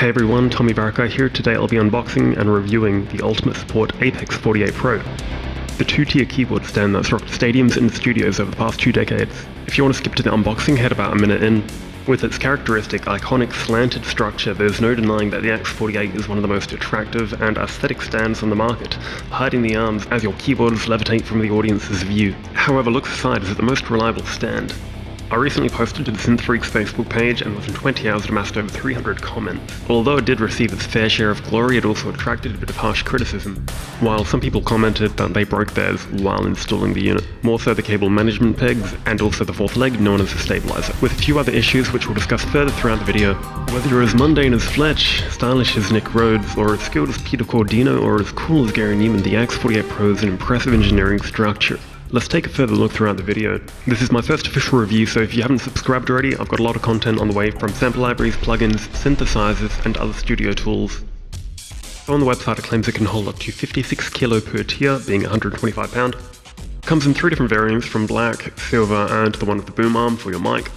Hey everyone, Tommy Baraka here. Today I'll be unboxing and reviewing the Ultimate Support AX-48 Pro, the two-tier keyboard stand that's rocked stadiums and studios over the past 2 decades. If you want to skip to the unboxing, head about a minute in. With its characteristic, iconic, slanted structure, there's no denying that the AX-48 is one of the most attractive and aesthetic stands on the market, hiding the arms as your keyboards levitate from the audience's view. However, looks aside, is it the most reliable stand? I recently posted to the Synthfreaks Facebook page, and within 20 hours it amassed over 300 comments. Although it did receive its fair share of glory, it also attracted a bit of harsh criticism. While some people commented that they broke theirs while installing the unit, more so the cable management pegs, and also the fourth leg known as the stabilizer, with a few other issues which we'll discuss further throughout the video. Whether you're as mundane as Fletch, stylish as Nick Rhodes, or as skilled as Peter Cordino, or as cool as Gary Newman, the AX-48 Pro is an impressive engineering structure. Let's take a further look throughout the video. This is my first official review, so if you haven't subscribed already, I've got a lot of content on the way from sample libraries, plugins, synthesizers, and other studio tools. So on the website it claims it can hold up to 56 kilo per tier, being 125 pound. Comes in 3 different variants, from black, silver, and the one with the boom arm for your mic.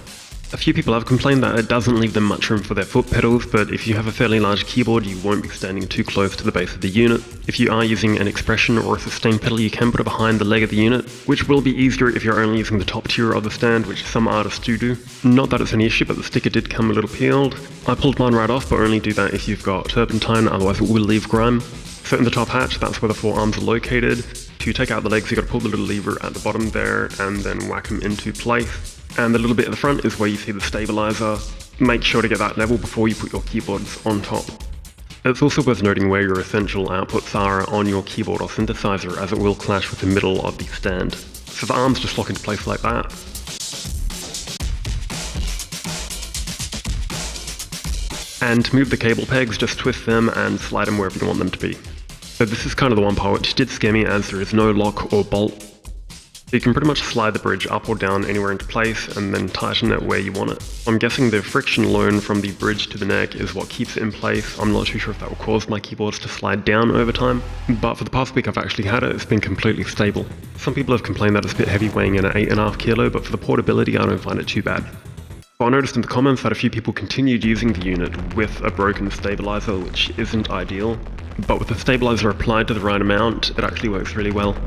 A few people have complained that it doesn't leave them much room for their foot pedals, but if you have a fairly large keyboard you won't be standing too close to the base of the unit. If you are using an expression or a sustain pedal, you can put it behind the leg of the unit, which will be easier if you're only using the top tier of the stand, which some artists do. Not that it's an issue, but the sticker did come a little peeled. I pulled mine right off, but only do that if you've got turpentine, otherwise it will leave grime. So in the top hatch, that's where the 4 arms are located. To take out the legs, you got to pull the little lever at the bottom there and then whack them into place. And the little bit at the front is where you see the stabilizer. Make sure to get that level before you put your keyboards on top. It's also worth noting where your essential outputs are on your keyboard or synthesizer, as it will clash with the middle of the stand. So the arms just lock into place like that. And to move the cable pegs, just twist them and slide them wherever you want them to be. So this is kind of the one part which did scare me, as there is no lock or bolt. You can pretty much slide the bridge up or down anywhere into place and then tighten it where you want it. I'm guessing the friction loan from the bridge to the neck is what keeps it in place. I'm not too sure if that will cause my keyboards to slide down over time, but for the past week I've actually had it, it's been completely stable. Some people have complained that it's a bit heavy, weighing in at 8.5 kilo, but for the portability I don't find it too bad. So I noticed in the comments that a few people continued using the unit with a broken stabilizer, which isn't ideal, but with the stabilizer applied to the right amount, it actually works really well.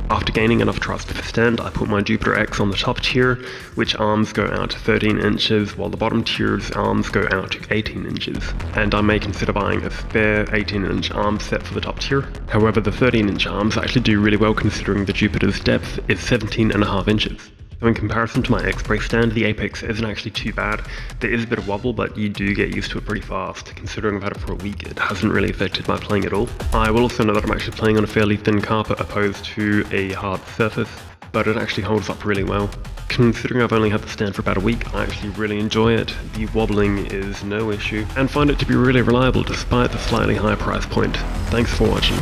After gaining enough trust with the stand, I put my Jupiter X on the top tier, which arms go out to 13 inches, while the bottom tier's arms go out to 18 inches. And I may consider buying a spare 18-inch arm set for the top tier. However, the 13-inch arms actually do really well, considering the Jupiter's depth is 17.5 inches. So in comparison to my X-Brace stand, the Apex isn't actually too bad. There is a bit of wobble, but you do get used to it pretty fast. Considering I've had it for a week, it hasn't really affected my playing at all. I will also know that I'm actually playing on a fairly thin carpet opposed to a hard surface, but it actually holds up really well. Considering I've only had the stand for about a week, I actually really enjoy it. The wobbling is no issue, and find it to be really reliable despite the slightly higher price point. Thanks for watching.